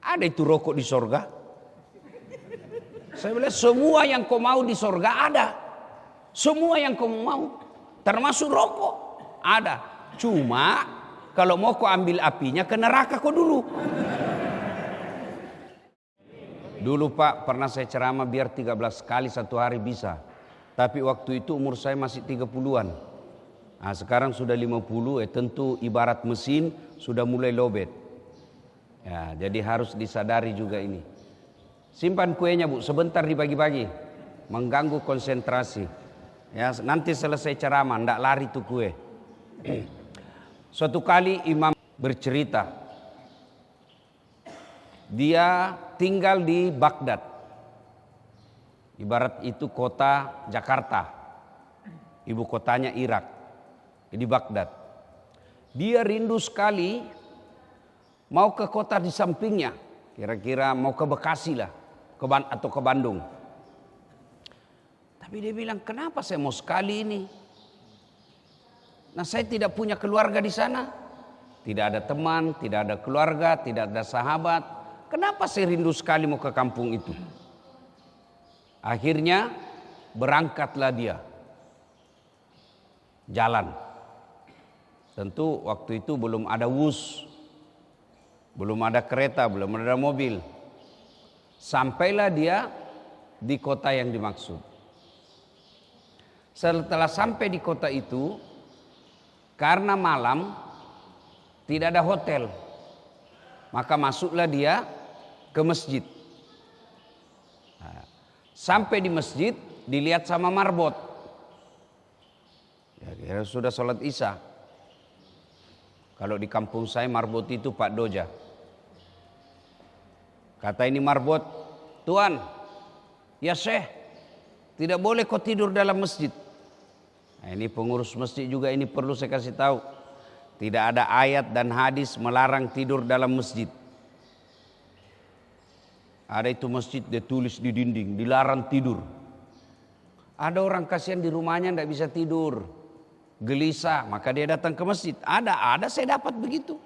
Ada itu rokok di sorga? Saya bilang semua yang kau mau di sorga ada. Semua yang kau mau, termasuk rokok, ada. Cuma kalau mau kau ambil apinya ke neraka kau dulu. Dulu Pak pernah saya ceramah biar 13 kali satu hari bisa. Tapi waktu itu umur saya masih 30-an. Nah, sekarang sudah 50, tentu ibarat mesin sudah mulai lowbat. Ya, jadi harus disadari juga ini. Simpan kuenya Bu, sebentar dibagi-bagi. Mengganggu konsentrasi. Ya, nanti selesai ceramah, ndak lari tuh kue. Suatu kali imam bercerita. Dia tinggal di Baghdad. Ibarat itu kota Jakarta. Ibu kotanya Irak. Di Baghdad. Dia rindu sekali mau ke kota di sampingnya. Kira-kira mau ke Bekasi lah. Atau ke Bandung. Tapi dia bilang, kenapa saya mau sekali ini? Nah, saya tidak punya keluarga di sana. Tidak ada teman, tidak ada keluarga, tidak ada sahabat. Kenapa saya rindu sekali mau ke kampung itu? Akhirnya berangkatlah dia. Jalan. Tentu waktu itu belum ada wus. Belum ada kereta, belum ada mobil. Sampailah dia di kota yang dimaksud. Setelah sampai di kota itu, karena malam tidak ada hotel, maka masuklah dia ke masjid. Nah, sampai di masjid dilihat sama marbot. Ya, kira sudah sholat isya. Kalau di kampung saya marbot itu Pak Doja. Kata ini marbot, Tuan, ya Syekh, tidak boleh kau tidur dalam masjid. Nah, ini pengurus masjid juga ini perlu saya kasih tahu. Tidak ada ayat dan hadis melarang tidur dalam masjid. Ada itu masjid dia tulis di dinding, dilarang tidur. Ada orang kasihan di rumahnya tidak bisa tidur, gelisah, maka dia datang ke masjid. Ada saya dapat begitu.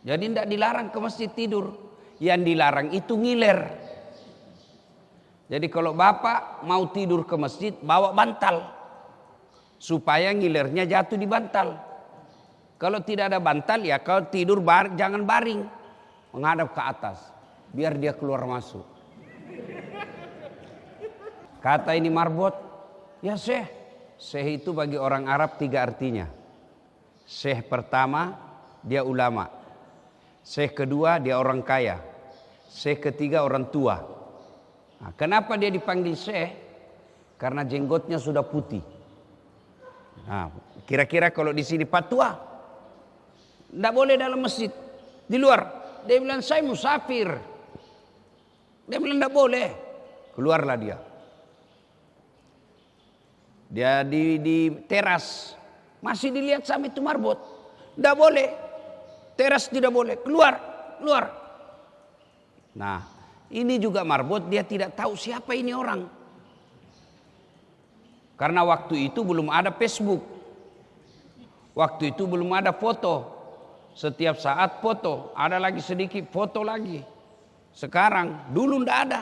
Jadi tidak dilarang ke masjid tidur. Yang dilarang itu ngiler. Jadi kalau bapak mau tidur ke masjid, bawa bantal. Supaya ngilernya jatuh di bantal. Kalau tidak ada bantal, ya kalau tidur jangan baring. Menghadap ke atas. Biar dia keluar masuk. Kata ini marbot, ya Syekh. Syekh itu bagi orang Arab 3 artinya. Syekh pertama, dia ulama. Syekh kedua dia orang kaya. Syekh ketiga orang tua. Nah, kenapa dia dipanggil Syekh? Karena jenggotnya sudah putih. Nah, kira-kira kalau di sini patua, tidak boleh dalam masjid. Di luar, dia bilang saya musafir. Dia bilang tidak boleh. Keluarlah dia. Dia di teras, masih dilihat sama itu marbot. Tidak boleh. Teras tidak boleh, keluar. Nah, ini juga marbot, dia tidak tahu siapa ini orang. Karena waktu itu belum ada Facebook. Waktu itu belum ada foto. Setiap saat foto, ada lagi sedikit foto lagi. Sekarang, dulu tidak ada.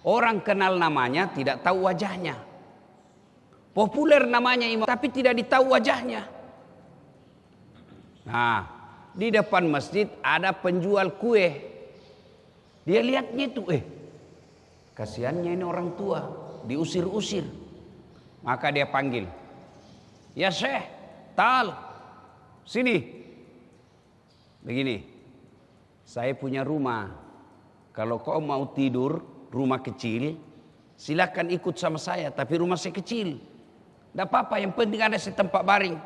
Orang kenal namanya, tidak tahu wajahnya. Populer namanya imam, tapi tidak ditahu wajahnya. Nah, di depan masjid ada penjual kue. Dia lihatnya itu, kasihannya ini orang tua, diusir-usir. Maka dia panggil, ya Syekh, Tal, sini. Begini, saya punya rumah. Kalau kau mau tidur, rumah kecil, silakan ikut sama saya. Tapi rumah saya kecil. Tidak apa-apa, yang penting ada setempat baring.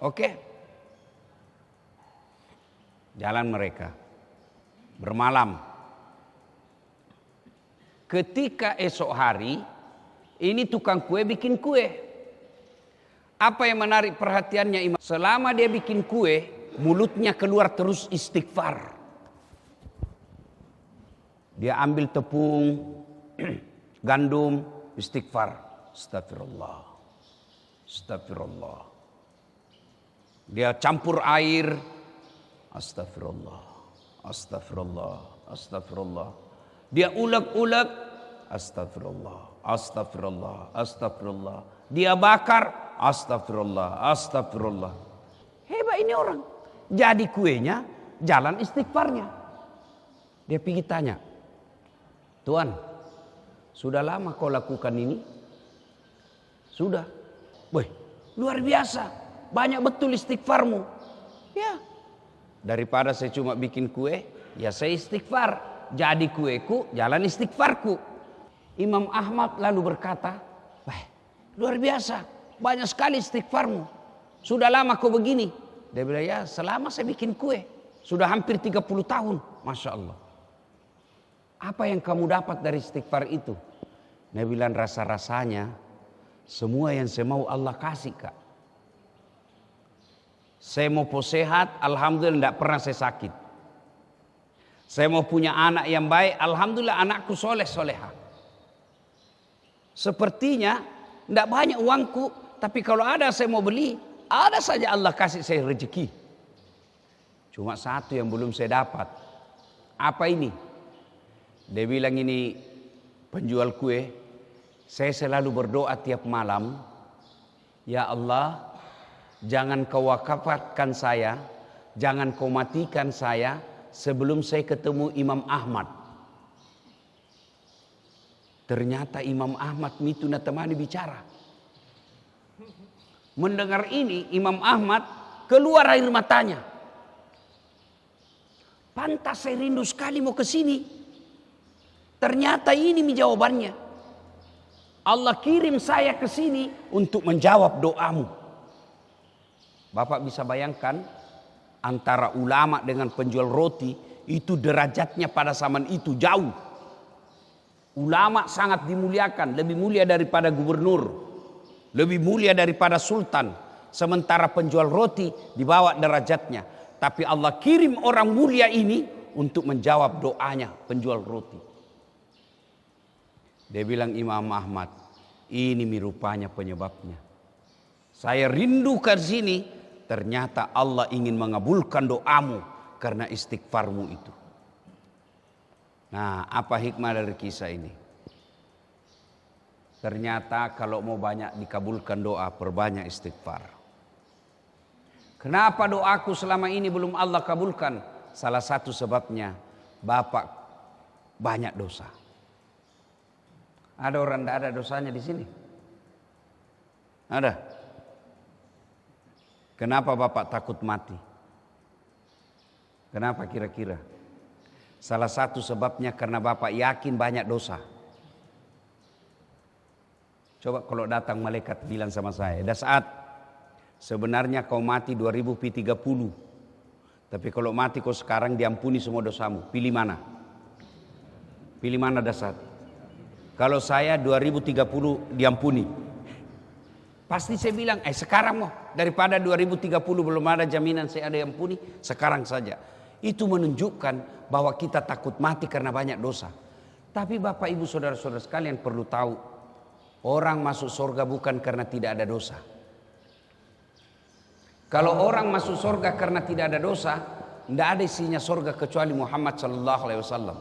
Oke? Jalan mereka. Bermalam. Ketika esok hari, ini tukang kue bikin kue. Apa yang menarik perhatiannya imam? Selama dia bikin kue, mulutnya keluar terus istighfar. Dia ambil tepung, gandum, istighfar. Astagfirullah. Astagfirullah. Dia campur air. Astagfirullah. Astagfirullah, astagfirullah. Dia ulek-ulek, astagfirullah, astagfirullah, astagfirullah. Dia bakar, astagfirullah, astagfirullah. Hebat ini orang. Jadi kuenya, jalan istighfarnya. Dia pergi tanya, Tuan, sudah lama kau lakukan ini? Sudah. Wih, luar biasa. Banyak betul istighfarmu. Ya. Daripada saya cuma bikin kue, ya saya istighfar. Jadi kueku, jalan istighfarku. Imam Ahmad lalu berkata, wah, luar biasa. Banyak sekali istighfarmu. Sudah lama kau begini? Dia bilang, ya selama saya bikin kue. Sudah hampir 30 tahun. Masya Allah. Apa yang kamu dapat dari istighfar itu? Dia bilang, rasa-rasanya semua yang saya mau Allah kasih, Kak. Saya mau sehat, alhamdulillah tidak pernah saya sakit. Saya mau punya anak yang baik, alhamdulillah anakku soleh soleha. Sepertinya tidak banyak uangku, tapi kalau ada saya mau beli, ada saja Allah kasih saya rezeki. Cuma satu yang belum saya dapat. Apa ini? Dia bilang ini penjual kue. Saya selalu berdoa tiap malam. Ya Allah, jangan kau wakafatkan saya. Jangan kau matikan saya sebelum saya ketemu Imam Ahmad. Ternyata Imam Ahmad itu temani bicara. Mendengar ini Imam Ahmad keluar air matanya. Pantas saya rindu sekali mau ke sini. Ternyata ini jawabannya. Allah kirim saya ke sini untuk menjawab doamu. Bapak bisa bayangkan antara ulama dengan penjual roti itu derajatnya pada zaman itu jauh. Ulama sangat dimuliakan, lebih mulia daripada gubernur, lebih mulia daripada sultan. Sementara penjual roti dibawa derajatnya. Tapi Allah kirim orang mulia ini untuk menjawab doanya penjual roti. Dia bilang Imam Ahmad, ini rupanya penyebabnya. Saya rindu ke sini, ternyata Allah ingin mengabulkan doamu karena istighfarmu itu. Nah, apa hikmah dari kisah ini? Ternyata kalau mau banyak dikabulkan doa, perbanyak istighfar. Kenapa doaku selama ini belum Allah kabulkan? Salah satu sebabnya, Bapak banyak dosa. Ada orang tidak ada dosanya di sini? Ada? Kenapa Bapak takut mati? Kenapa kira-kira? Salah satu sebabnya karena Bapak yakin banyak dosa. Coba kalau datang malaikat bilang sama saya, dah saat sebenarnya kau mati 2030. Tapi kalau mati kau sekarang diampuni semua dosamu. Pilih mana? Pilih mana dah saat? Kalau saya 2030 diampuni. Pasti saya bilang, sekarang mau. Daripada 2030 belum ada jaminan saya ada diampuni, sekarang saja. Itu menunjukkan bahwa kita takut mati karena banyak dosa. Tapi Bapak Ibu Saudara-saudara sekalian perlu tahu, orang masuk surga bukan karena tidak ada dosa. Kalau orang masuk surga karena tidak ada dosa, tidak ada isinya surga kecuali Muhammad sallallahu alaihi wasallam.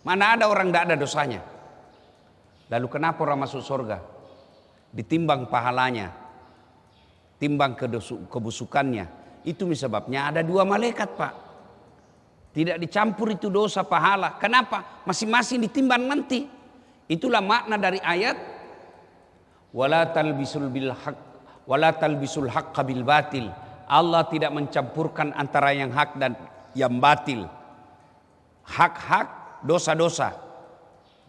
Mana ada orang tidak ada dosanya? Lalu kenapa orang masuk surga? Ditimbang pahalanya, timbang kebusukannya. Itu sebabnya ada 2 malaikat, Pak. Tidak dicampur itu dosa pahala. Kenapa? Masing-masing ditimbang nanti. Itulah makna dari ayat wala talbisul haqqa bil batil. Allah tidak mencampurkan antara yang hak dan yang batil. Hak-hak, dosa-dosa.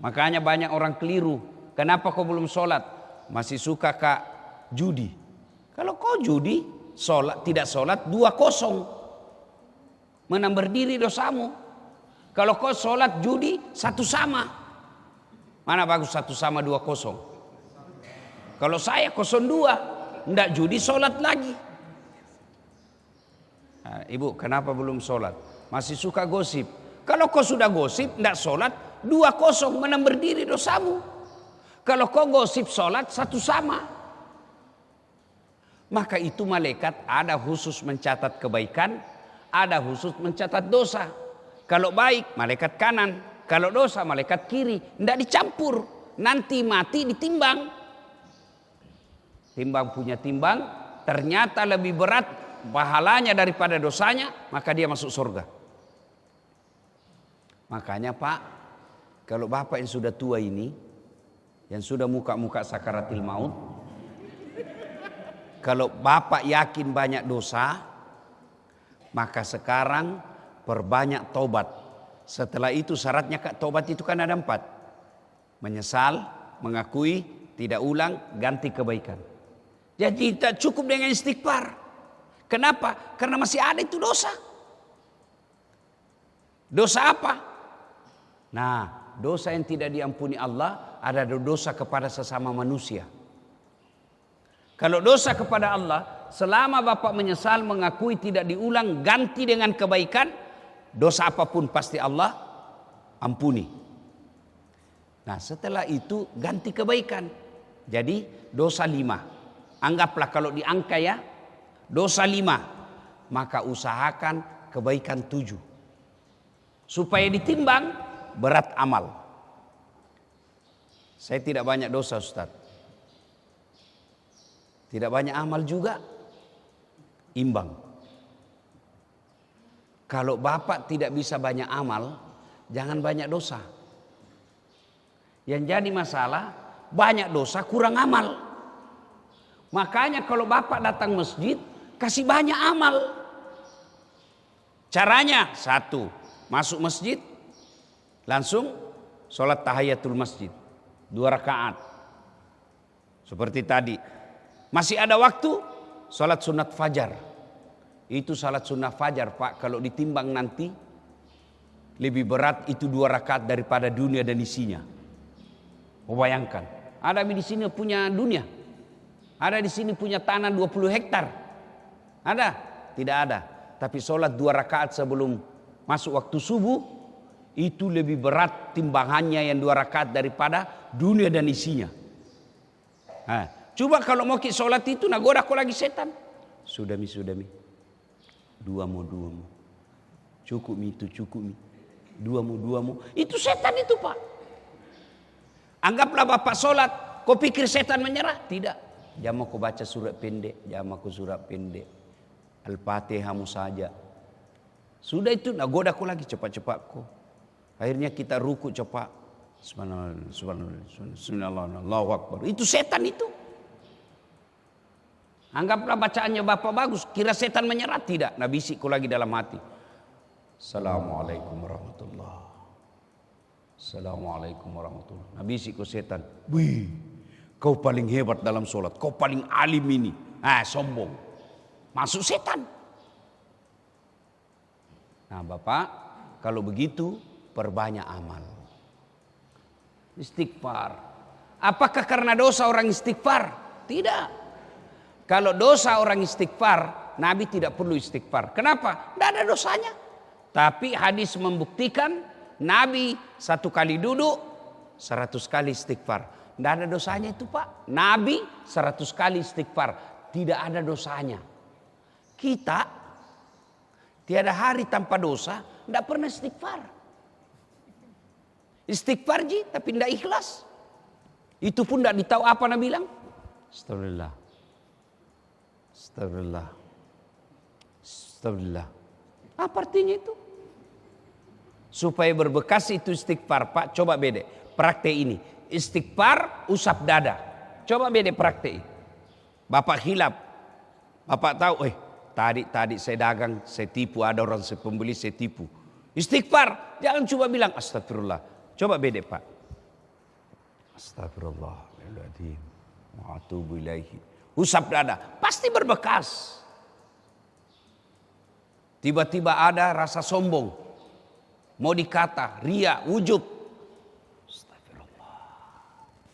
Makanya banyak orang keliru. Kenapa kau belum sholat? Masih suka Kak judi. Kalau kau judi, sholat, tidak sholat 2-0. Menang berdiri dosamu. Kalau kau sholat judi 1-0. Mana bagus 1-2-0? Kalau saya 0-2, tidak judi sholat lagi. Nah, Ibu, kenapa belum sholat? Masih suka gosip. Kalau kau sudah gosip, tidak sholat, 2-0 menang berdiri dosamu. Kalau kau gosip sholat 1-0. Maka itu malaikat ada khusus mencatat kebaikan, ada khusus mencatat dosa. Kalau baik, malaikat kanan. Kalau dosa, malaikat kiri. Tidak dicampur. Nanti mati ditimbang. Timbang punya timbang, ternyata lebih berat pahalanya daripada dosanya, maka dia masuk surga. Makanya Pak, kalau Bapak yang sudah tua ini, yang sudah muka-muka sakaratil maut, kalau Bapak yakin banyak dosa, maka sekarang perbanyak tobat. Setelah itu syaratnya tobat itu kan ada 4. Menyesal, mengakui, tidak ulang, ganti kebaikan. Jadi tidak cukup dengan istighfar. Kenapa? Karena masih ada itu dosa. Dosa apa? Nah, dosa yang tidak diampuni Allah ada dosa kepada sesama manusia. Kalau dosa kepada Allah, selama Bapak menyesal, mengakui, tidak diulang, ganti dengan kebaikan, dosa apapun pasti Allah ampuni. Nah, setelah itu ganti kebaikan. Jadi dosa 5. Anggaplah kalau diangka ya, dosa 5. Maka usahakan kebaikan 7. Supaya ditimbang berat amal. Saya tidak banyak dosa, Ustaz. Tidak banyak amal juga. Imbang. Kalau Bapak tidak bisa banyak amal, jangan banyak dosa. Yang jadi masalah, banyak dosa kurang amal. Makanya kalau Bapak datang masjid, kasih banyak amal. Caranya 1, masuk masjid, langsung sholat tahiyatul masjid 2 rakaat. Seperti tadi. Masih ada waktu, sholat sunat fajar. Itu sholat sunat fajar Pak, kalau ditimbang nanti lebih berat itu 2 rakaat daripada dunia dan isinya. Bayangkan, ada di sini punya dunia, ada di sini punya tanah 20 hektar. Ada? Tidak ada. Tapi sholat 2 rakaat sebelum masuk waktu subuh, itu lebih berat timbangannya yang 2 rakaat daripada dunia dan isinya. Nah, coba kalau mau sholat itu, nagoda kau lagi setan. Sudah mi. 2 mu. Cukup mi itu, cukup mi. 2 mu. Itu setan itu Pak. Anggaplah Bapak sholat, kau pikir setan menyerah? Tidak. Jangan kau baca surat pendek, Al-Fatihahmu saja. Sudah itu, nagoda kau lagi cepat-cepat kau. Akhirnya kita ruku cepat. Subhanallah, Allahu Akbar. Itu setan itu. Anggaplah bacaannya Bapak bagus, kira setan menyerah? Tidak. Nah, bisikku lagi dalam hati. Assalamualaikum warahmatullahi. Assalamualaikum warahmatullahi. Nah, bisikku setan. Wih, kau paling hebat dalam sholat. Kau paling alim ini. Sombong. Masuk setan. Nah, Bapak, kalau begitu perbanyak amal. Istighfar. Apakah karena dosa orang istighfar? Tidak. Kalau dosa orang istighfar, Nabi tidak perlu istighfar. Kenapa? Tidak ada dosanya. Tapi hadis membuktikan Nabi 1 kali duduk 100 kali istighfar. Tidak ada dosanya itu Pak. Nabi 100 kali istighfar. Tidak ada dosanya. Kita tiada hari tanpa dosa, tidak pernah istighfar. Istighfar ji, tapi tidak ikhlas. Itu pun tidak ditahu apa Nabi bilang. Astagfirullah. Astagfirullah. Astagfirullah. Apa artinya itu? Supaya berbekas itu istighfar Pak, coba beda. Praktek ini. Istighfar usap dada. Coba beda praktek. Bapak hilap. Bapak tahu, tadi saya dagang, saya tipu, ada orang saya pembeli, saya tipu. Istighfar, jangan coba bilang astagfirullah. Coba beda Pak. Astagfirullahaladzim. Wa atubu ilaihi. Usap dada, pasti berbekas. Tiba-tiba ada rasa sombong. Mau dikata, ria, ujub. Astagfirullah.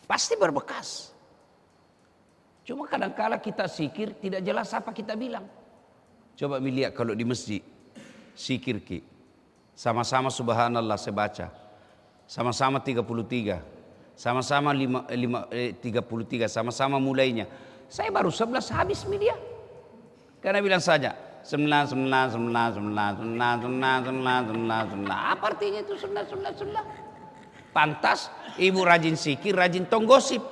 Pasti berbekas. Cuma kadang-kala kita zikir tidak jelas apa kita bilang. Coba lihat kalau di masjid. Zikir ki. Sama-sama subhanallah saya baca. Sama-sama 33. Sama-sama 33. Sama-sama mulainya. Saya baru 11 habis media. Karena bilang saja. Apa artinya itu sunnah? Pantas ibu rajin zikir, rajin tonggosip.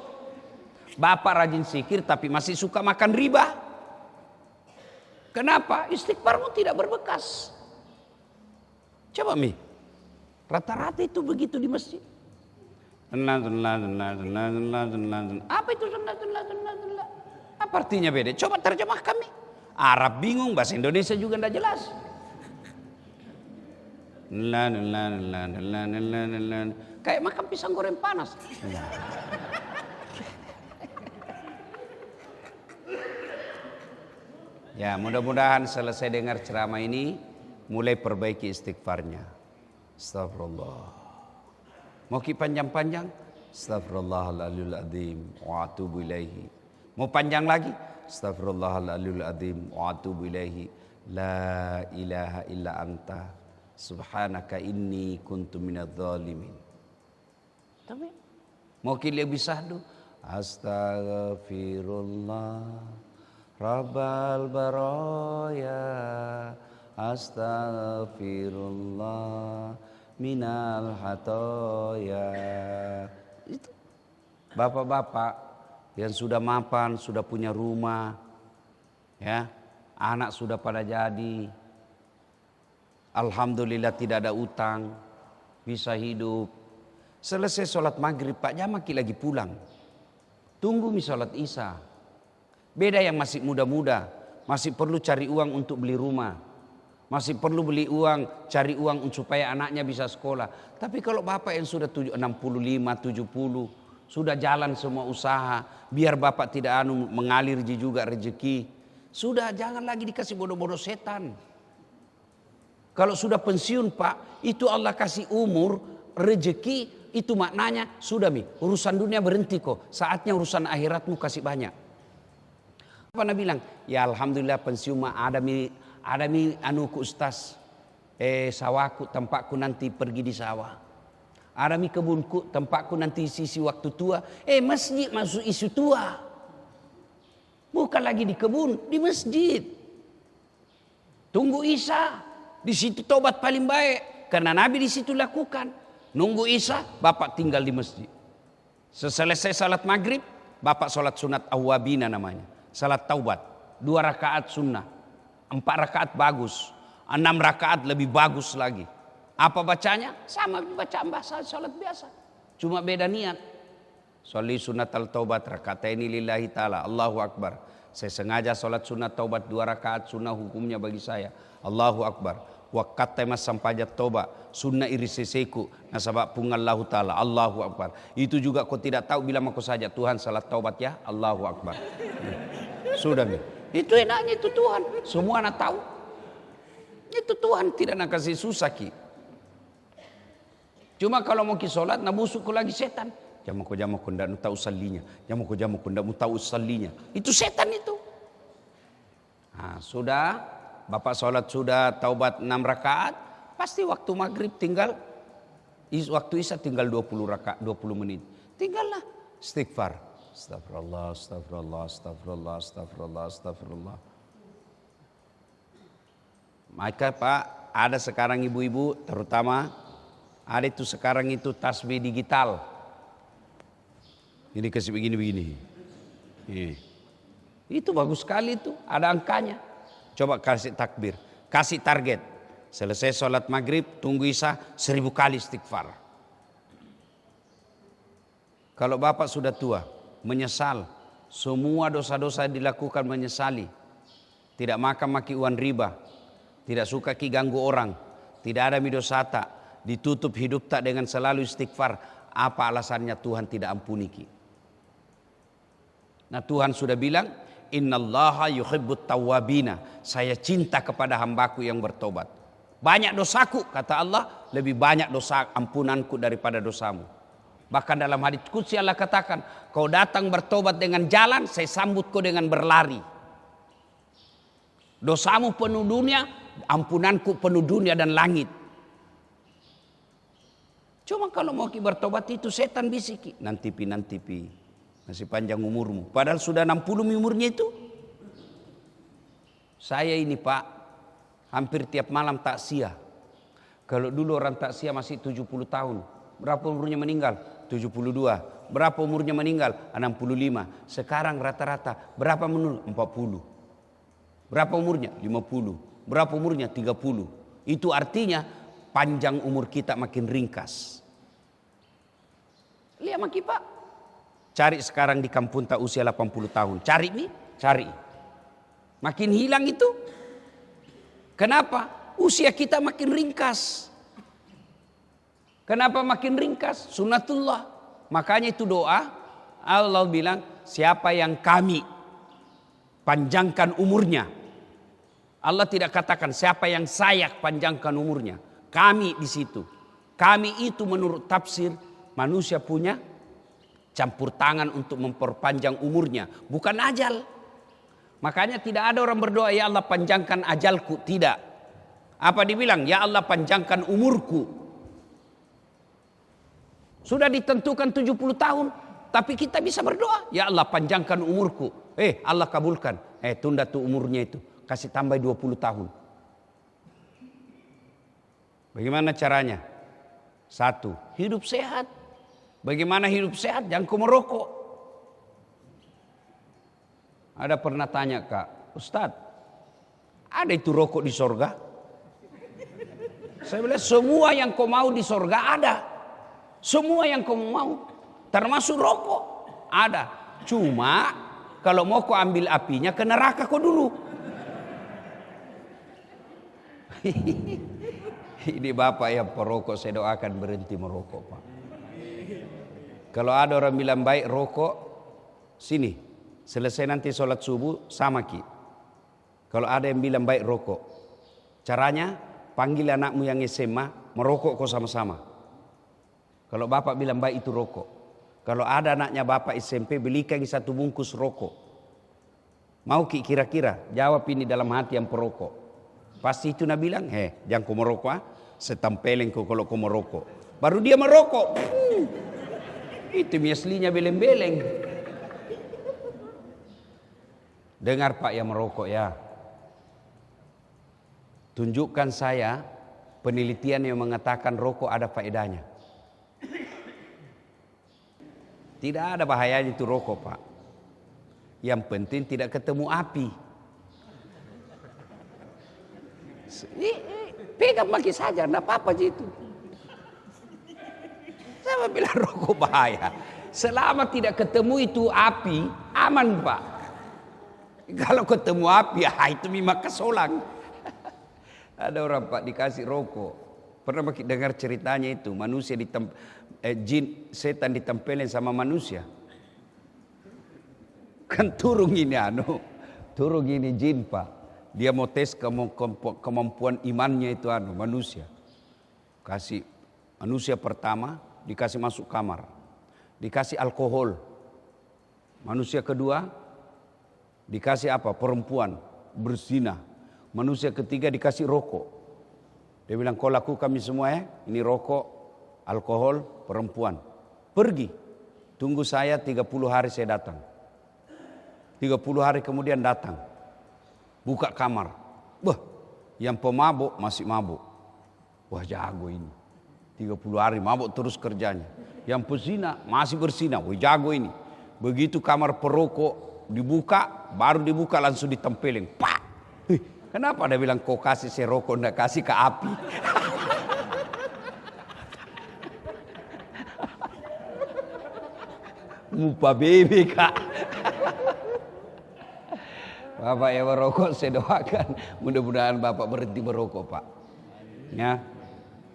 Bapak rajin zikir tapi masih suka makan riba. Kenapa? Istighfarmu tidak berbekas. Coba Mi, rata-rata itu begitu di masjid. Apa itu sunnah? Apa artinya beda? Coba terjemah kami. Arab bingung, bahasa Indonesia juga tidak jelas. Kayak makan pisang goreng panas. Ya, mudah-mudahan selesai dengar ceramah ini mulai perbaiki istighfarnya. Astagfirullah. Mau panjang-panjang? Astagfirullahaladzim wa atubu ilaihi. Mau panjang lagi? Astagfirullahaladzim wa atubu ilaihi. La ilaha illa anta subhanaka inni kuntu minadz zalimin. Tapi mau lebih sahdu? Astaghfirullah Rabbal baraya, astaghfirullah minal hatoya. Itu bapak-bapak yang sudah mapan, sudah punya rumah, ya, anak sudah pada jadi, alhamdulillah tidak ada utang, bisa hidup. Selesai sholat maghrib Pak Jamaki lagi pulang, tunggu sholat isya. Beda yang masih muda-muda, masih perlu cari uang untuk beli rumah, masih perlu beli uang, cari uang supaya anaknya bisa sekolah. Tapi kalau bapak yang sudah 65, 70, sudah jalan semua usaha, biar bapak tidak mengalir juga rezeki, sudah jangan lagi dikasih bodoh-bodoh setan. Kalau sudah pensiun Pak, itu Allah kasih umur, rezeki, itu maknanya sudah urusan dunia berhenti kok, saatnya urusan akhiratmu kasih banyak. Pernah bilang, ya alhamdulillah pensiun ada mi anuku ustaz, sawahku tempatku nanti pergi di sawah. Ada mi kebunku tempatku nanti sisi waktu tua. Masjid masuk isu tua. Bukan lagi di kebun, di masjid. Tunggu isya, di situ tobat paling baik, karena Nabi di situ lakukan. Nunggu isya, bapak tinggal di masjid. Selesai salat maghrib, bapak salat sunat awwabina namanya. Salat taubat, 2 rakaat sunnah, 4 rakaat bagus, 6 rakaat lebih bagus lagi. Apa bacanya? Sama bacaan bahasa salat biasa, cuma beda niat. Sholli sunat al-taubat rakataini lillahi ta'ala, Allahu Akbar. Saya sengaja salat sunat taubat 2 rakaat sunnah hukumnya bagi saya, Allahu Akbar. Wakat temas sampajat toba sunnah iriseseku nasabak pungallahu ta'ala, Allahu Akbar. Itu juga kau tidak tahu, bilang aku saja Tuhan salat taubat ya, Allahu Akbar. Sudah itu enaknya itu Tuhan, semua anak tahu. Itu Tuhan tidak nak kasih susah ki. Cuma kalau mau ki solat nak busuk lagi setan. Jamuku ndak tahu sallinya, jamuku ndak tahu sallinya. Itu setan itu. Nah, sudah bapak solat sudah taubat 6 rakaat, pasti waktu maghrib tinggal, waktu isya tinggal 20 rakaat, 20 menit. Tinggallah istighfar. Astagfirullah, astagfirullah, astagfirullah, astagfirullah, astagfirullah. Maka Pak, ada sekarang ibu-ibu terutama, ada itu sekarang itu tasbih digital. Ini kasih begini-begini. Itu bagus sekali itu, ada angkanya. Coba kasih takbir, kasih target. Selesai sholat maghrib, tunggu isya, 1000 kali istighfar. Kalau bapak sudah tua, menyesal, semua dosa-dosa dilakukan menyesali, tidak makan maki uang riba, tidak suka ki ganggu orang, tidak ada midosata, ditutup hidup tak dengan selalu istighfar. Apa alasannya Tuhan tidak ampuni ki? Nah Tuhan sudah bilang, innallaha yuhibbut tawwabina, saya cinta kepada hambaku yang bertobat. Banyak dosaku, kata Allah, lebih banyak dosa ampunanku daripada dosamu. Bahkan dalam hadits qudsi Allah katakan, kau datang bertobat dengan jalan, saya sambut kau dengan berlari. Dosamu penuh dunia, ampunanku penuh dunia dan langit. Cuma kalau mau bertobat itu setan bisiki, nanti pi, masih panjang umurmu. Padahal sudah 60 umurnya itu. Saya ini Pak, hampir tiap malam takziah. Kalau dulu orang takziah masih 70 tahun. Berapa umurnya meninggal? 72. Berapa umurnya meninggal? 65. Sekarang rata-rata berapa menurut? 40. Berapa umurnya? 50. Berapa umurnya? 30. Itu artinya panjang umur kita makin ringkas. Lihat makin Pak. Cari sekarang di kampung tak usia 80 tahun. Cari nih, cari. Makin hilang itu. Kenapa? Usia kita makin ringkas. Kenapa makin ringkas? Sunnatullah. Makanya itu doa. Allah bilang, siapa yang kami panjangkan umurnya. Allah tidak katakan siapa yang saya panjangkan umurnya. Kami di situ. Kami itu menurut tafsir manusia punya campur tangan untuk memperpanjang umurnya. Bukan ajal. Makanya tidak ada orang berdoa, ya Allah panjangkan ajalku. Tidak. Apa dibilang? Ya Allah panjangkan umurku. Sudah ditentukan 70 tahun. Tapi kita bisa berdoa. Ya Allah panjangkan umurku. Allah kabulkan. Tunda tuh umurnya itu. Kasih tambah 20 tahun. Bagaimana caranya? 1. Hidup sehat. Bagaimana hidup sehat? Jangan kau merokok. Ada pernah tanya Kak, Ustadz, ada itu rokok di sorga? Saya bilang semua yang kau mau di sorga ada. Semua yang kau mau, termasuk rokok, ada. Cuma kalau mau kau ambil apinya ke neraka kau dulu. Ini bapak yang perokok, saya doakan berhenti merokok Pak. Kalau ada orang bilang baik rokok, sini. Selesai nanti sholat subuh sama Ki. Kalau ada yang bilang baik rokok, caranya panggil anakmu yang SMA merokok kau sama-sama. Kalau bapak bilang baik itu rokok. Kalau ada anaknya bapak SMP belikan 1 bungkus rokok. Mau Ki kira-kira? Jawab ini dalam hati yang perokok. Pasti itu Nabi bilang, jangan kau merokok, setempelin kau kalau kau merokok. Baru dia merokok. Itu aslinya beleng-beleng. Dengar Pak yang merokok ya. Tunjukkan saya penelitian yang mengatakan rokok ada faedahnya. Tidak ada bahayanya itu rokok Pak. Yang penting tidak ketemu api. Pegang lagi saja, tidak apa-apa itu. Saya bilang rokok bahaya. Selama tidak ketemu itu api, aman Pak. Kalau ketemu api, itu memang kesolang. Ada orang Pak dikasih rokok. Pernah dengar ceritanya itu, manusia jin, setan ditempelin sama manusia. Kan turun ini jin Pak. Dia mau tes kemampuan imannya itu manusia. Kasih manusia pertama dikasih masuk kamar, dikasih alkohol. Manusia kedua dikasih apa? Perempuan berzina. Manusia ketiga dikasih rokok. Dia bilang kau lakukan kami semua ya. Ini rokok, alkohol, perempuan. Pergi. Tunggu saya 30 hari saya datang. 30 hari kemudian datang. Buka kamar. Yang pemabuk masih mabuk. Wah jago ini. 30 hari mabuk terus kerjanya. Yang pezina masih berzina. Wah jago ini. Begitu kamar perokok dibuka, baru dibuka langsung ditempelin. Pak. Kenapa dia bilang kau kasih saya rokok, nggak kasih ke api? Mupa bebe Kak. Bapak yang merokok saya doakan mudah-mudahan Bapak berhenti merokok Pak. Ya,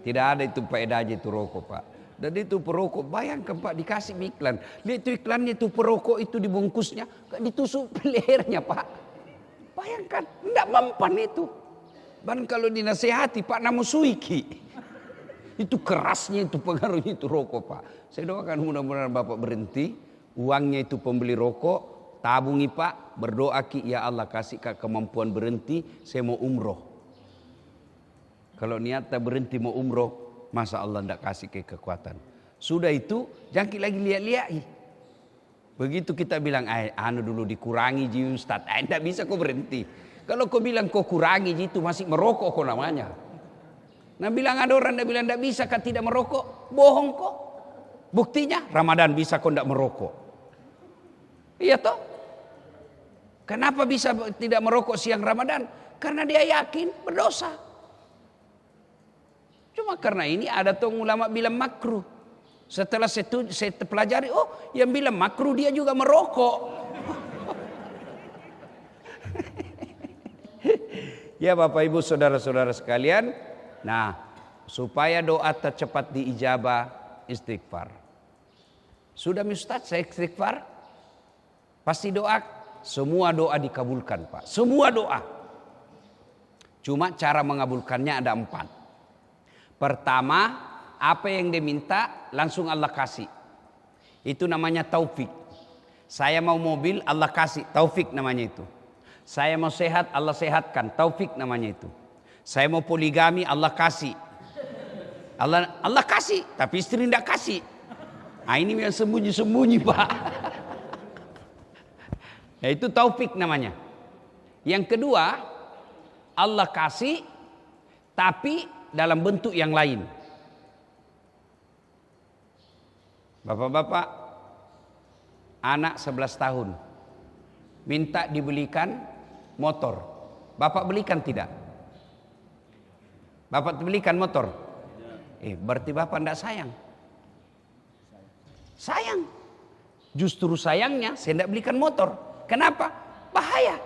tidak ada itu faedahnya itu rokok Pak. Dan itu perokok, bayangkan Pak dikasih iklan. Lihat itu iklannya itu perokok itu dibungkusnya, ditusuk lehernya Pak. Bayangkan, tidak mempan itu. Dan kalau dinasehati Pak namusuiki. Itu kerasnya itu pengaruhnya itu rokok Pak. Saya doakan mudah-mudahan Bapak berhenti. Uangnya itu pembeli rokok, tabungi Pak. Berdoa Ki, ya Allah kasih Kak kemampuan berhenti, saya mau umroh. Kalau niatnya berhenti mau umroh, masa Allah tidak kasih kekuatan. Sudah itu jangan lagi lihat-lihat. Begitu kita bilang, dulu dikurangi ji Ustaz. Tidak bisa kok berhenti. Kalau kau bilang kau kurangi itu masih merokok kau namanya. Nah bilang ada orang yang bilang tidak bisa kau tidak merokok, bohong kok. Buktinya Ramadan bisa kau tidak merokok. Iya toh? Kenapa bisa tidak merokok siang Ramadan? Karena dia yakin berdosa. Cuma karena ini ada tuh ulama bilang makruh. Setelah saya pelajari, oh yang bilang makruh dia juga merokok. Ya Bapak Ibu saudara-saudara sekalian. Nah supaya doa tercepat diijabah, istighfar. Sudah Ustaz saya istighfar? Pasti doa, semua doa dikabulkan Pak. Semua doa. Cuma cara mengabulkannya ada 4. Pertama, apa yang diminta langsung Allah kasih. Itu namanya taufik. Saya mau mobil, Allah kasih, taufik namanya itu. Saya mau sehat, Allah sehatkan, taufik namanya itu. Saya mau poligami, Allah kasih. Allah kasih, tapi istri tidak kasih. Nah ini yang sembunyi-sembunyi Pak. Ya, itu taufik namanya. Yang kedua, Allah kasih tapi dalam bentuk yang lain. Bapak-bapak, anak 11 tahun minta dibelikan motor. Bapak belikan tidak? Bapak belikan motor? Berarti bapak tidak sayang. Sayang. Justru sayangnya saya tidak belikan motor. Kenapa? Bahaya.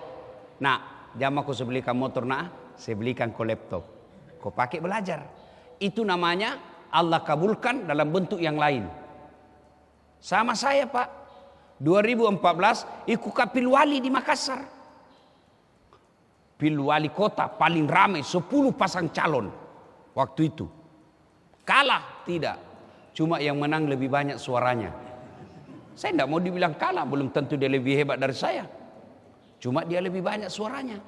Nah, jam aku saya belikan motor, saya belikan kau laptop. Kau pakai belajar. Itu namanya Allah kabulkan dalam bentuk yang lain. Sama saya Pak. 2014 ikut ke Pilwali di Makassar. Pilwali kota paling ramai 10 pasang calon. Waktu itu. Kalah? Tidak. Cuma yang menang lebih banyak suaranya. Saya tidak mau dibilang kalah, belum tentu dia lebih hebat dari saya. Cuma dia lebih banyak suaranya.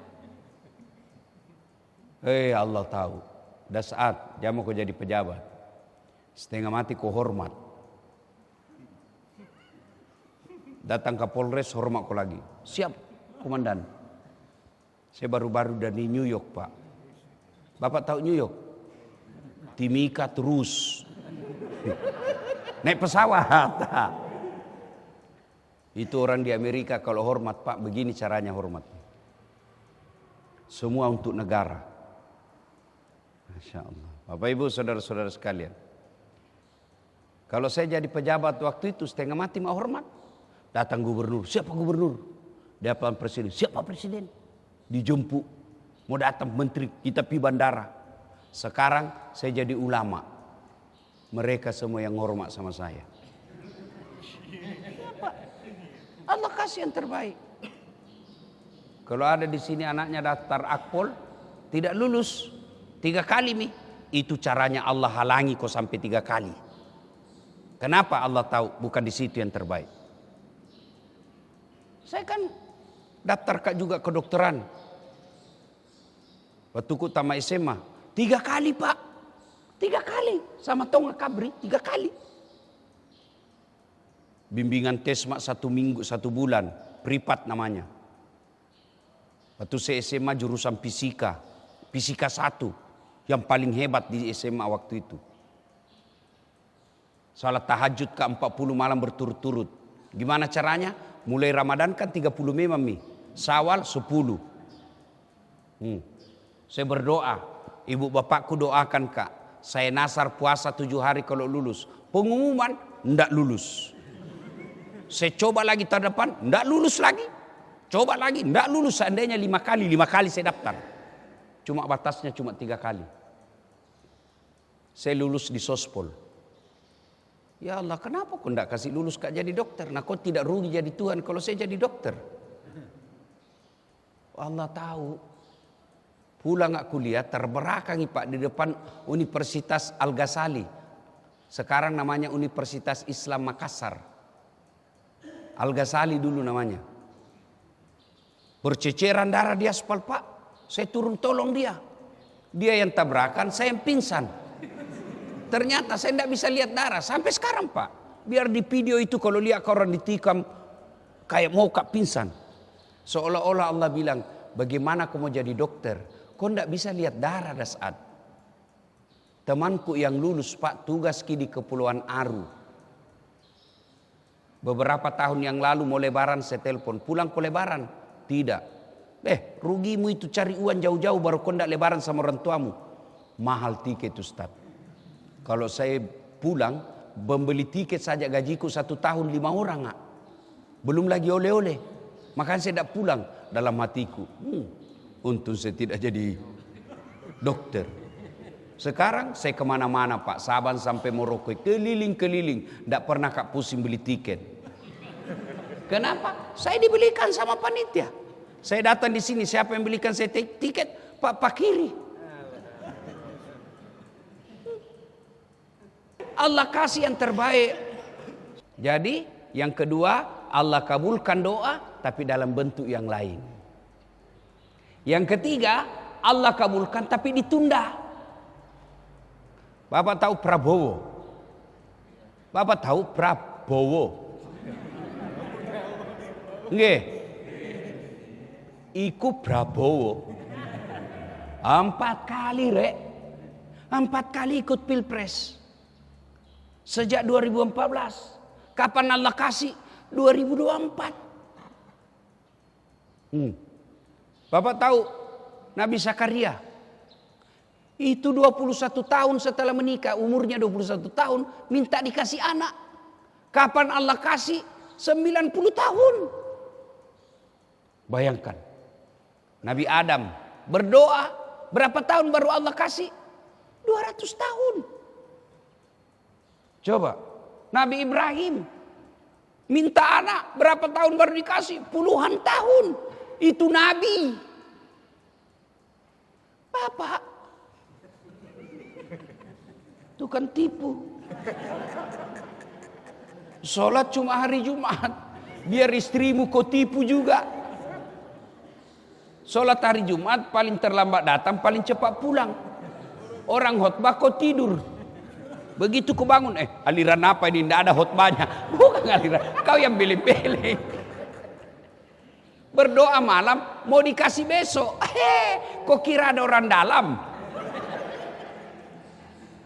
Allah tahu. Dah saat jamu kau jadi pejabat. Setengah mati kau hormat. Datang ke Polres hormat kau lagi. Siap komandan. Saya baru-baru dari New York Pak. Bapak tahu New York? Timika terus. Naik pesawat. Itu orang di Amerika kalau hormat Pak, begini caranya hormat. Semua untuk negara. Masya Allah. Bapak Ibu saudara-saudara sekalian. Kalau saya jadi pejabat waktu itu setengah mati mau hormat. Datang gubernur, siapa gubernur? Datang presiden, siapa presiden? Dijemput. Mau datang menteri, kita pergi bandara. Sekarang saya jadi ulama. Mereka semua yang hormat sama saya. Allah kasih yang terbaik. Kalau ada di sini anaknya daftar akpol, tidak lulus 3 kali mi. Itu caranya Allah halangi kau sampai 3 kali. Kenapa Allah tahu? Bukan di situ yang terbaik. Saya kan daftar juga kedokteran. Waktu ku tamat SMA 3 kali Pak. 3 kali sama Tonga Kabri 3 kali. Bimbingan tes 1 minggu 1 bulan, privat namanya. Waktu saya SMA jurusan fisika 1 yang paling hebat di SMA waktu itu. Salat tahajud ke 40 malam berturut-turut. Gimana caranya? Mulai Ramadan kan 30 memang mi. Syawal 10. Saya berdoa, ibu bapakku doakan Kak. Saya nasar puasa 7 hari kalau lulus. Pengumuman enggak lulus. Saya coba lagi tahun depan, enggak lulus lagi. Coba lagi, enggak lulus. Seandainya 5 kali saya daftar. Cuma batasnya cuma 3 kali. Saya lulus di Sospol. Ya Allah, kenapa kau enggak kasih lulus Kak jadi dokter? Nah kau tidak rugi jadi Tuhan kalau saya jadi dokter. Allah tahu. Pulang aku lihat terbelakangi Pak di depan Universitas Al-Ghazali. Sekarang namanya Universitas Islam Makassar. Al-Ghazali dulu namanya. Berceceran darah di aspal Pak. Saya turun tolong dia. Dia yang tabrakan, saya yang pingsan. Ternyata saya tidak bisa lihat darah. Sampai sekarang Pak. Biar di video itu kalau lihat orang ditikam. Kayak mau Kak pingsan. Seolah-olah Allah bilang. bagaimana kau mau jadi dokter? Kau tidak bisa lihat darah dasar. Temanku yang lulus Pak tugas di Kepulauan Aru. Beberapa tahun yang lalu mau lebaran saya telepon, pulang ke lebaran? Tidak. Rugimu itu cari uang jauh-jauh baru kau tidak lebaran sama orang tuamu. Mahal tiket Ustaz. Kalau saya pulang, membeli tiket saja gajiku 1 tahun 5 orang. Belum lagi oleh-oleh. Makanya saya tidak pulang. Dalam hatiku, untung saya tidak jadi dokter. Sekarang saya kemana-mana Pak, Saban sampai Merauke, keliling-keliling, tidak pernah Kak pusing beli tiket. Kenapa? Saya dibelikan sama panitia. Saya datang di sini, siapa yang belikan saya tiket? Pak Pakiri. Allah kasih yang terbaik. Jadi yang kedua, Allah kabulkan doa tapi dalam bentuk yang lain. Yang ketiga, Allah kabulkan tapi ditunda. Bapak tahu Prabowo? Bapak tahu Prabowo? Nggih. Iku Prabowo 4 kali rek. 4 kali ikut pilpres. Sejak 2014. Kapan Allah kasih? 2024. Bapak tahu Nabi Zakaria? Itu 21 tahun setelah menikah, umurnya 21 tahun, minta dikasih anak. Kapan Allah kasih? 90 tahun. Bayangkan. Nabi Adam berdoa, berapa tahun baru Allah kasih? 200 tahun. Coba, Nabi Ibrahim minta anak, berapa tahun baru dikasih? Puluhan tahun. Itu Nabi. Bapak, itu kan tipu. Sholat cuma hari Jumat, biar istrimu kau tipu juga. Sholat hari Jumat paling terlambat datang, paling cepat pulang. Orang khotbah kau tidur. Begitu kau bangun, aliran apa ini? Tidak ada khotbahnya. Bukan aliran, kau yang beli-beli. Berdoa malam, mau dikasih besok. Kok kira ada orang dalam?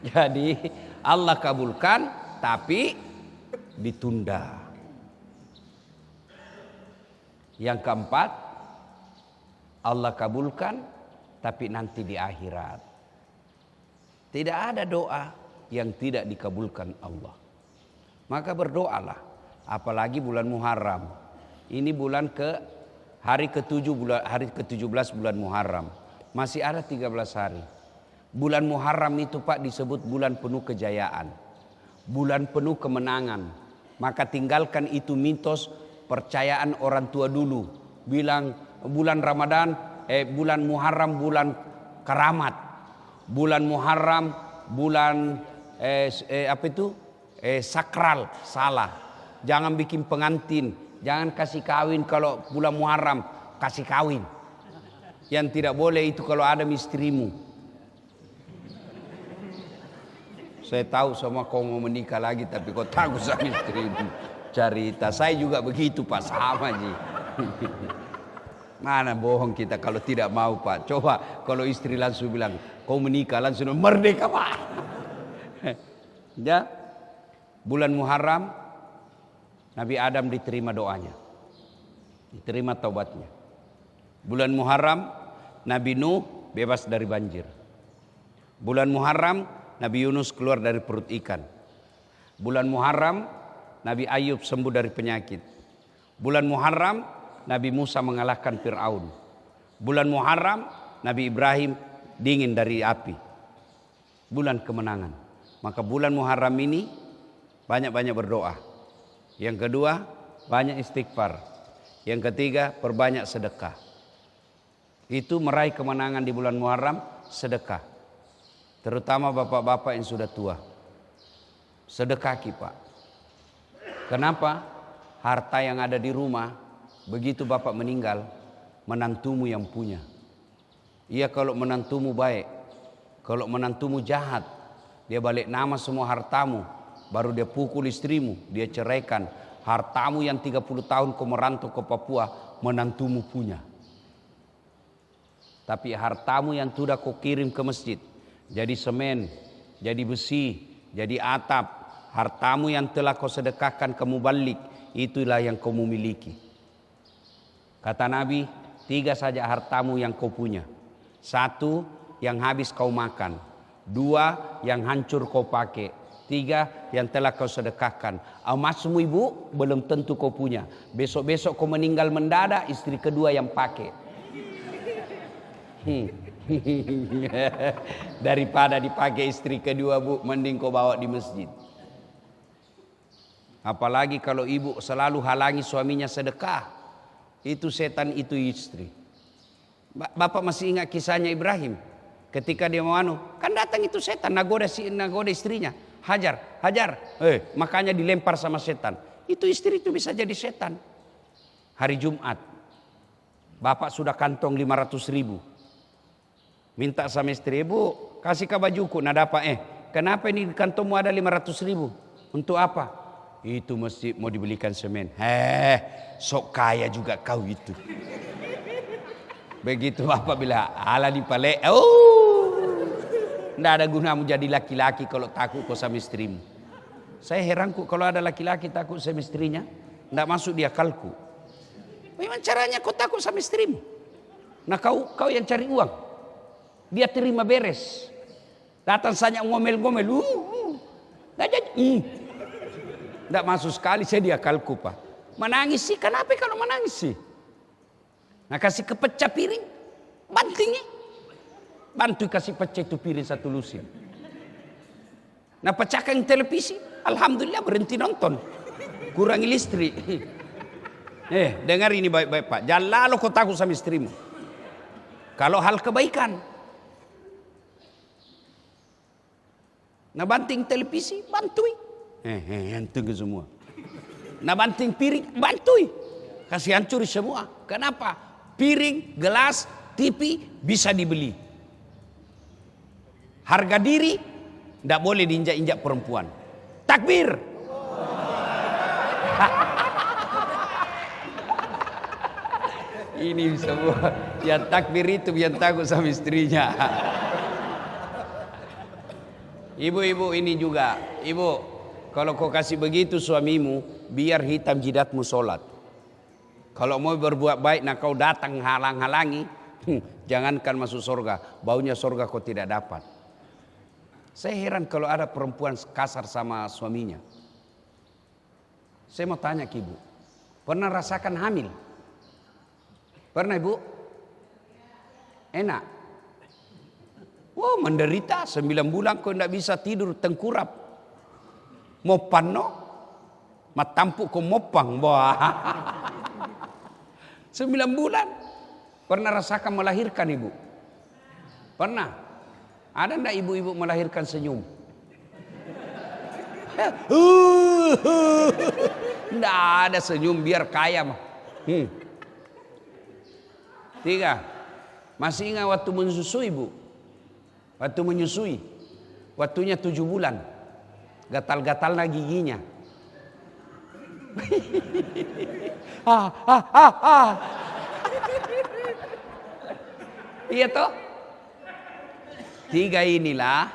Jadi Allah kabulkan, tapi ditunda. Yang keempat, Allah kabulkan, tapi nanti di akhirat. Tidak ada doa yang tidak dikabulkan Allah. Maka berdoalah, apalagi bulan Muharram. Ini bulan hari ke-17 bulan Muharram. Masih ada 13 hari. Bulan Muharram itu Pak disebut bulan penuh kejayaan. Bulan penuh kemenangan. Maka tinggalkan itu mitos percayaan orang tua dulu. Bilang bulan Ramadan, bulan Muharram bulan keramat. Bulan Muharram bulan sakral. Salah. Jangan bikin pengantin. Jangan kasih kawin kalau bulan Muharram. Kasih kawin. Yang tidak boleh itu kalau ada istrimu. Saya tahu semua kau mau menikah lagi, tapi kau takut sama istrimu. Cerita saya juga begitu Pak, sama Ji. Mana bohong kita kalau tidak mau Pak. Coba kalau istri langsung bilang kau menikah, langsung merdeka Pak. Ya, bulan Muharram Nabi Adam diterima doanya, diterima taubatnya. Bulan Muharram Nabi Nuh bebas dari banjir. Bulan Muharram Nabi Yunus keluar dari perut ikan. Bulan Muharram Nabi Ayub sembuh dari penyakit. Bulan Muharram Nabi Musa mengalahkan Fir'aun. Bulan Muharram Nabi Ibrahim dingin dari api. Bulan kemenangan. Maka bulan Muharram ini banyak-banyak berdoa. Yang kedua, banyak istighfar. Yang ketiga, perbanyak sedekah. Itu meraih kemenangan di bulan Muharram, sedekah. Terutama bapak-bapak yang sudah tua. Sedekah Pak. Kenapa? Harta yang ada di rumah, begitu bapak meninggal, menantumu yang punya. Iya kalau menantumu baik. Kalau menantumu jahat, dia balik nama semua hartamu. Baru dia pukul istrimu, dia ceraikan. Hartamu yang 30 tahun kau merantau ke Papua, menantumu punya. Tapi hartamu yang sudah kau kirim ke masjid, jadi semen, jadi besi, jadi atap, hartamu yang telah kau sedekahkan ke mubalik, itulah yang kau miliki. Kata Nabi, 3 saja hartamu yang kau punya. 1 yang habis kau makan, 2 yang hancur kau pakai, 3 yang telah kau sedekahkan. Emasmu ibu belum tentu kau punya. Besok-besok kau meninggal mendadak, istri kedua yang pakai. Daripada dipakai istri kedua bu, mending kau bawa di masjid. Apalagi kalau ibu selalu halangi suaminya sedekah, itu setan, itu istri. Bapak masih ingat kisahnya Ibrahim ketika dia mau kan datang itu setan nagoda istrinya, hajar, makanya dilempar sama setan. Itu istri itu bisa jadi setan. Hari Jumat, bapak sudah kantong 500.000. Minta sama istri, bu kasih ke bajuku. Nah dapat, kenapa ini di kantongmu ada 500.000? Untuk apa? Itu masjid mau dibelikan semen. Sok kaya juga kau itu. Begitu bapak bilang, ala dipalek. Nggak ada gunamu jadi laki-laki kalau takut kau sama istrimu. Saya heran kalau ada laki-laki takut sama istrinya, nggak masuk di akalku. Bagaimana caranya kau takut sama istrimu? Nah kau yang cari uang. Dia terima beres. Datang saja ngomel-ngomel. Nggak jadi. Nggak masuk sekali saya di akalku pak. Menangis sih, kenapa kalau menangis sih? Nah kasih kepecah piring, bantingnya. Bantu kasih pecah itu piring 1 lusin. Nah pecahkan televisi, alhamdulillah berhenti nonton. Kurangi listrik. Dengar ini baik-baik pak. Jangan lalu kau takut sama istrimu. Kalau hal kebaikan. Nah banting televisi, bantui. Hantung ke semua. Nah banting piring, bantui. Kasih hancur semua. Kenapa? Piring, gelas, TV bisa dibeli. Harga diri tidak boleh diinjak-injak perempuan. Takbir. Ini semua yang takbir itu yang takut sama istrinya. Ibu-ibu ini juga, ibu kalau kau kasih begitu suamimu, biar hitam jidatmu sholat. Kalau mau berbuat baik, nah kau datang halang-halangi, jangankan masuk surga, baunya surga kau tidak dapat. Saya heran kalau ada perempuan kasar sama suaminya. Saya mau tanya ke ibu, pernah rasakan hamil? Pernah ibu? Enak? Wow, menderita 9 bulan kau tidak bisa tidur, tengkurap. Mopan no? Matampuk kau mopang. 9 bulan. Pernah rasakan melahirkan ibu? Pernah? Ada enggak ibu-ibu melahirkan senyum? Enggak ada senyum biar kaya mah. 3. Masih ingat waktu menyusui ibu? Waktu menyusui, waktunya 7 bulan, gatal-gatal giginya. Iya toh? 3 inilah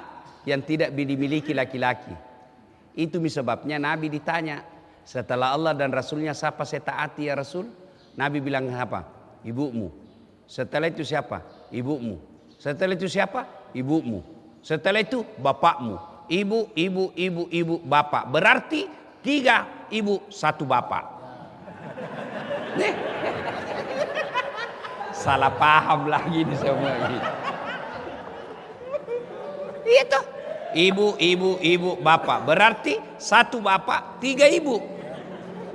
yang tidak dimiliki laki-laki. Itu sebabnya Nabi ditanya, setelah Allah dan Rasulnya siapa saya taati ya Rasul? Nabi bilang apa? Ibumu. Setelah itu siapa? Ibumu. Setelah itu siapa? Ibumu. Setelah itu bapakmu. Ibu, bapak. Berarti 3 ibu, 1 bapak. Salah paham lagi ini semua ini. Itu ibu, bapak. Berarti 1 bapak, 3 ibu.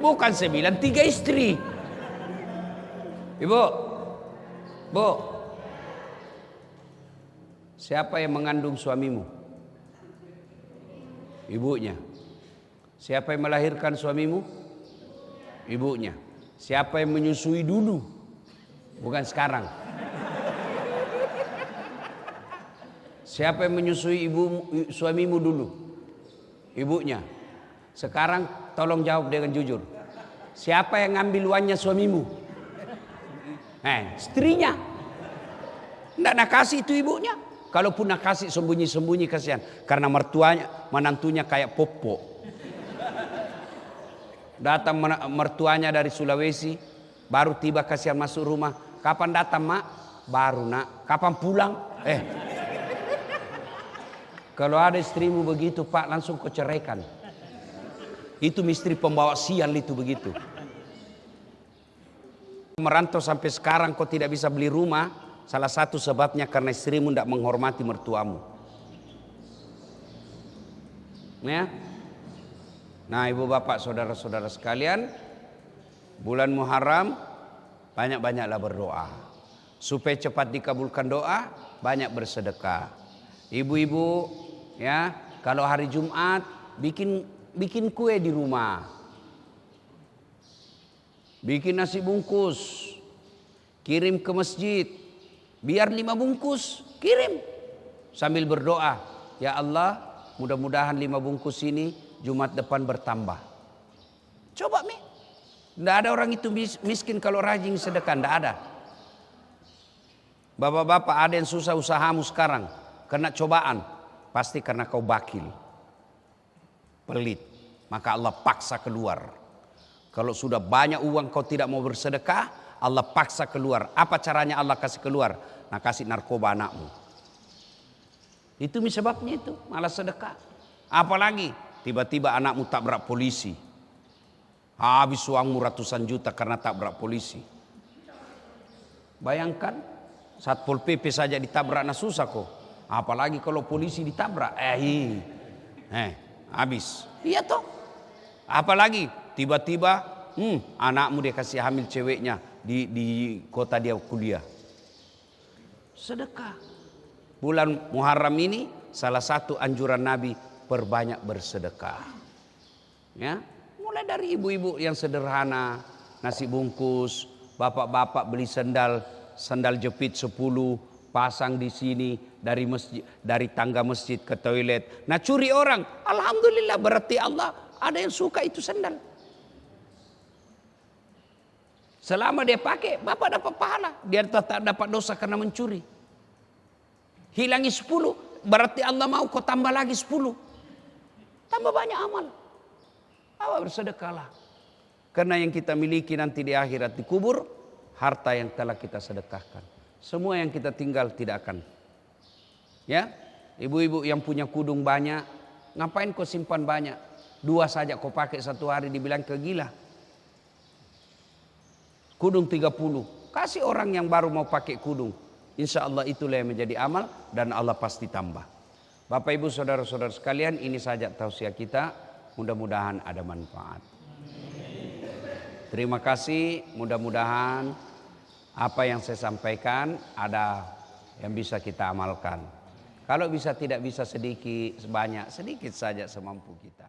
Bukan 9, 3 istri. Ibu, bu. Siapa yang mengandung suamimu? Ibunya. Siapa yang melahirkan suamimu? Ibunya. Siapa yang menyusui dulu? Bukan sekarang. Siapa yang menyusui suamimu dulu? Ibunya. Sekarang tolong jawab dengan jujur. Siapa yang ngambil uangnya suamimu? Istrinya. nggak nak kasih itu ibunya. Kalaupun nak kasih sembunyi-sembunyi kasihan. Karena menantunya kayak popo. Datang mertuanya dari Sulawesi, baru tiba kasihan masuk rumah. Kapan datang mak? Baru nak. Kapan pulang? Kalau ada istrimu begitu pak, langsung kau ceraikan. Itu misteri pembawa sial itu begitu. Merantau sampai sekarang kau tidak bisa beli rumah, salah satu sebabnya karena istrimu tidak menghormati mertuamu. Ya. Nah ibu bapak saudara-saudara sekalian, bulan Muharram banyak-banyaklah berdoa. Supaya cepat dikabulkan doa, banyak bersedekah. Ibu-ibu ya, kalau hari Jumat bikin kue di rumah. Bikin nasi bungkus, kirim ke masjid. Biar 5 bungkus, kirim. Sambil berdoa, ya Allah mudah-mudahan 5 bungkus ini Jumat depan bertambah. Coba mi. Tidak ada orang itu miskin kalau rajin sedekah, tidak ada. Bapak-bapak ada yang susah usahamu sekarang, kena cobaan. Pasti karena kau bakil, pelit. Maka Allah paksa keluar. Kalau sudah banyak uang kau tidak mau bersedekah, Allah paksa keluar. Apa caranya Allah kasih keluar? Nah kasih narkoba anakmu. Itu sebabnya itu, malah sedekah. Apalagi tiba-tiba anakmu tabrak polisi. Habis uangmu ratusan juta karena tabrak polisi. Bayangkan, Satpol PP saja ditabrak nah susah kok. Apalagi kalau polisi ditabrak. Habis. Iya toh. Apalagi tiba-tiba anakmu dia kasih hamil ceweknya di kota dia kuliah. Sedekah. Bulan Muharram ini salah satu anjuran Nabi, perbanyak bersedekah. Ya, mulai dari ibu-ibu yang sederhana, nasi bungkus, bapak-bapak beli sandal jepit 10, pasang di sini dari masjid, dari tangga masjid ke toilet. Nah curi orang, alhamdulillah berarti Allah ada yang suka itu sandal. Selama dia pakai, bapak dapat pahala, dia tak dapat dosa karena mencuri. Hilangi 10, berarti Allah mau kau tambah lagi 10. Tambah banyak amal. Awak bersedekahlah. Karena yang kita miliki nanti di akhirat di kubur, harta yang telah kita sedekahkan. Semua yang kita tinggal tidak akan. Ya, ibu-ibu yang punya kudung banyak, ngapain kau simpan banyak? 2 saja kau pakai 1 hari, dibilang kegila. Kudung 30, kasih orang yang baru mau pakai kudung. Insya Allah itulah yang menjadi amal dan Allah pasti tambah. Bapak ibu saudara-saudara sekalian, ini saja tausiah kita, mudah-mudahan ada manfaat. Terima kasih, mudah-mudahan apa yang saya sampaikan ada yang bisa kita amalkan. Kalau bisa tidak bisa sedikit, sebanyak, sedikit saja semampu kita.